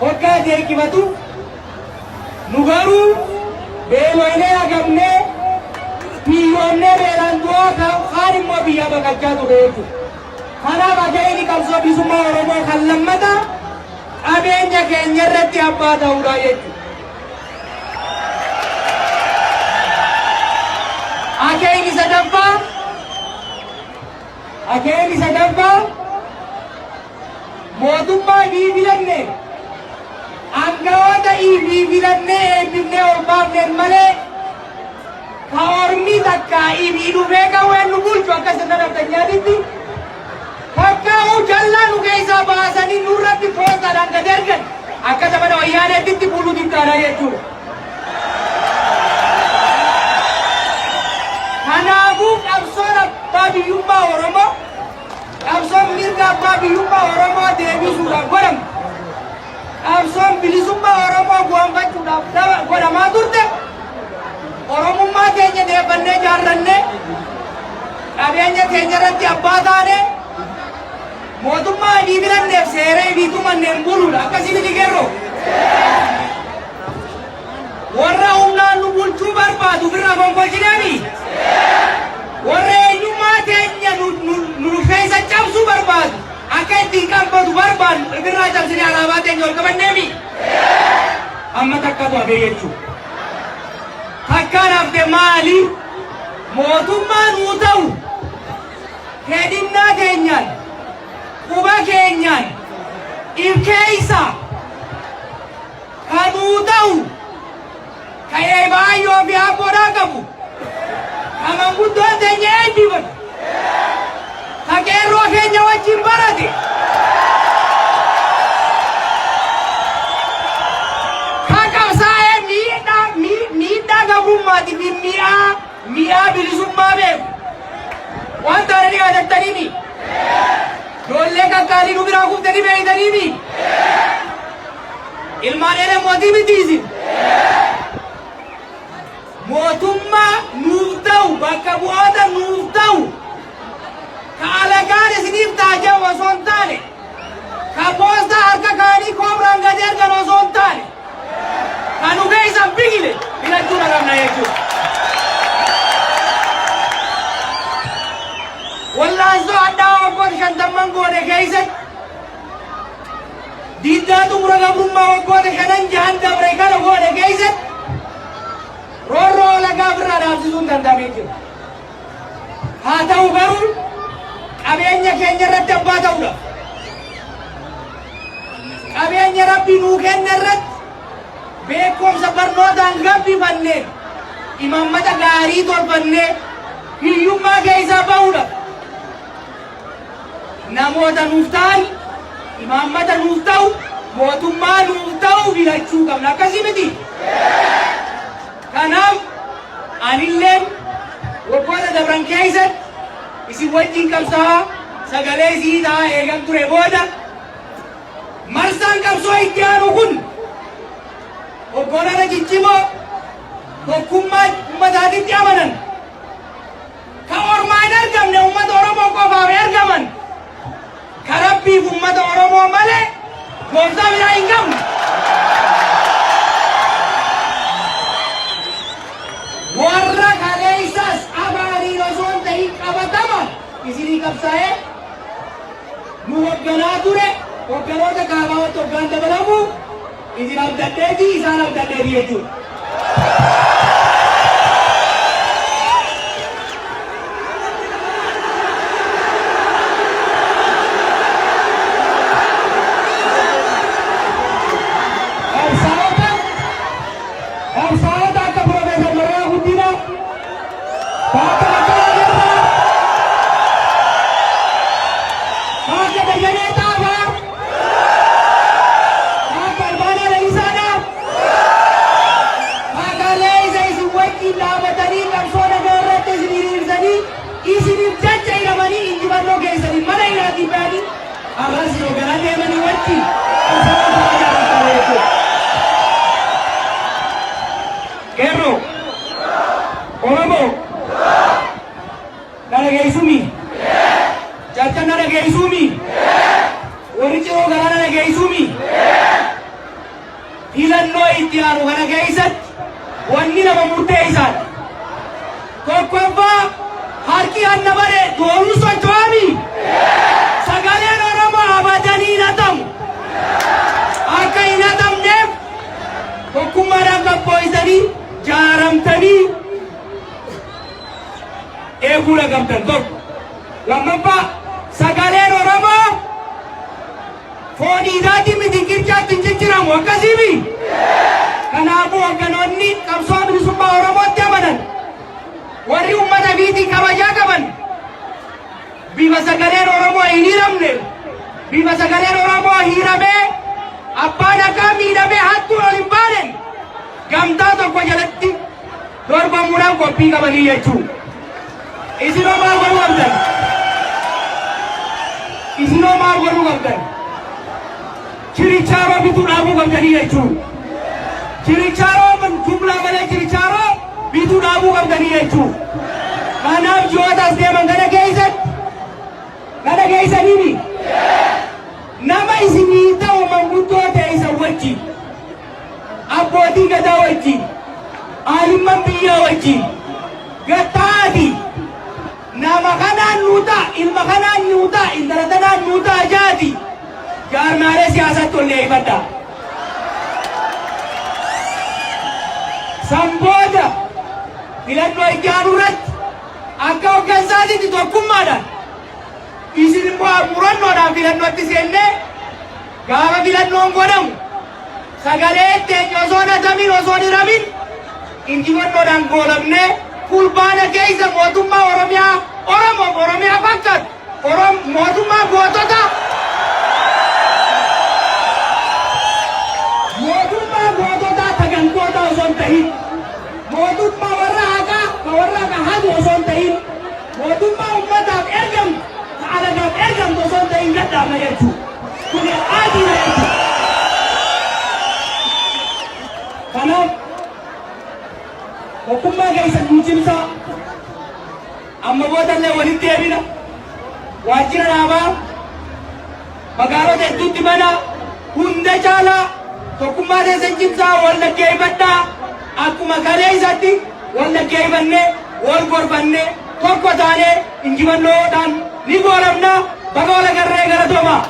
hoggaa deekifatu nu garuu beelooynee agamnee biyyoonnee beelaan du'aa kaan immoo biyya baqachaa ture jechuudha. Kanaaf ajaa'ibni qabsoo bilisummaa Oromoo kan lammataa qabeenya keenya irratti abbaa ta'uudha jechuudha. Akeekni sadaffaa mootummaa filanne aangawoota filannee eebbifnee ol baafneen malee ka ormi takka dhufee qawween nu bulchu akka sirna naftanyaatitti fakkaa'uu jallaa nu keessaa baasanii nurratti poostaadhaan gad ergan akka zamana wayyaaneetitti bulu dittaadha jechuudha. Kanaafuu qabsoon abbaa biyyummaa Oromoo qabsoon mirga abbaa biyyummaa Oromoo deebisuudhaaf godhamu qabsoon bilisummaa Oromoo goonfachuudhaaf godhamaa turte Oromummaa keenya deeffannee jaarrannee qabeenya keenya irratti abbaa taane mootummaa filanneef seeree tumanneen buluudha akkasii miti gerroo warra humnaan nu bulchuu barbaadu birraa gonkolchineemi warra eenyummaa keenya nu keessa cabsuu barbaadu akka ittiin qabatu barbaadu birraa cabsinee alaabaa keenya ol qabanneemi amma takkatu hafee jechuudha. Takkaan hafte maali mootummaa nuu ta'u hedhinnaa keenyaan quba keenyaan ilkeeysa kanuu ta'u ka'ee baayyoo fi abboodhaa qabu kaman guddoon teenya eebbifatu ka qeerroo keenya wajjin barate ka qabsaa'ee miidhaa gabrummaati mi'aa bilisummaa beeku waan taananii yaadattaniimi ijoollee kakkaalii nu biraa kuftanii beeytaniimi ilmaan mootii mitiisin mootummaa nuuf ta'u bakka bu'oota nuuf ta'u ka alagaan isiniif taajamu osoo hin taane ka poostaa harka kaanii koomraan gad ergan osoo hin taane ka nu geessan bigile filachuu qabna jechuudha. Wallaansoo addaa waggoota 50 goone keessatti diiddaa xumura gabrummaa waggoota 5 dabre kana goone keessatti roorroo lagaa birraa dhaabsisuun danda'amee jira. Haa ta'u garuu qabeenya keenya irratti abbaa ta'uudha. Qabeenya rabbi nuu kenne irratti beekumsa barnootaan gabbifannee imaammata gaarii tolfannee hiyyummaa keessaa ba'uudha. Namoota nuuf ta'an imaammata nuuf ta'u mootummaa nuuf ta'u filachuu qabna akkasii miti. Kanaaf anilleen waggoota dabran keessatti isin wajjin qabsaa sagalee isii ta'aa eegan ture booda marsaan qabsoo itti aanu kun hoggantoota ciccimoo tokkummaa uummataatitti amanan ka ormaa hin argamne uummata Oromoo qofaaf ergaman ka rabbiif uummata Oromoo malee gooftaa biraa hin qabne. Warra kaleessas abaariin osoo hin ta'in qabatama isinii qabsaa'ee nu hogganaa ture hogganoota kaabaawatti hoggaan dabalamu isin abdaddeetii isaan abdaddeetii jechuudha. filannoo itti aanu kana keessatti wanni nama murteessan tokkoffaa harki hanna bare doonuu socho'ami sagaleen Oromoo abadanii hin hatamu akka hin hatamneef tokkummaadhaan gabbooysanii jaaramtanii eeguu dhagamtan tokko lammaffaa sagaleen Oromoo fooniidhaatti miti qircaatti hin jijjiiramu akkasiimi kanaafuu hogganoonni qabsoo bilisummaa Oromootti amanan warri ummata biitii kabajaa qaban bifa sagaleen Oromoo hin hiramne bifa sagaleen Oromoo hiramee abbaan akka miidhamee hattuun ol hin baanen gamtaa tokko jalatti dorgomuudhaan qophii qabanii jechuudha. Isinoo maal godhuu qabdan? Isinoo maal godhuu qabdan? Chirichaaroo bituu dhaabuu qabdanii jechuudha. Chirichaaroo jumlaa malee chirichaaroo bituu dhaabuu qabdanii jechuudha. Kanaaf ji'ootaas deeman kana keessaniini nama isinii ta'u manguddoo ta'e isa wajjin abbootii gadaa wajjin aalumman biyyaa wajjin gattaati nama kanaan nuutaa ilma kanaan nuutaa intala tanaan nuutaa jaati jaarmaalee siyaasatti ol leeyfadha. Sambooda filannoo itti aanu irratti akka hoggansaatitti tokkummaadhaan isin immoo murannoodhaan filannootti seennee gaafa filannoon godhamu sagalee teenya osoo hatamin osoo hin hiramin injifannoodhaan goolabnee fulbaana keessa mootummaa Oromiyaa fakkaatu mootummaa gootota tagantoota osoo hin ta'in mootummaa warra haqaa haqu osoo hin ta'in mootummaa ummataaf ergamtu alagaaf ergamtu osoo hin ta'in gadhaabna jechuudha. Kun adiidha jechuudha. Kanaaf tokkummaa keessan nu cimsaa amma boodallee walitti deebina waajjira dhaabaa magaalota hedduutti banaa hunda caalaa tokkummaa keessan cimsaa wal dhaggeeffadhaa akkuma kaleessatti wal dhaggeeffannee wal gorfannee tokko taanee injifannoodhaan ni goolabna baga wal agarree galatoomaa.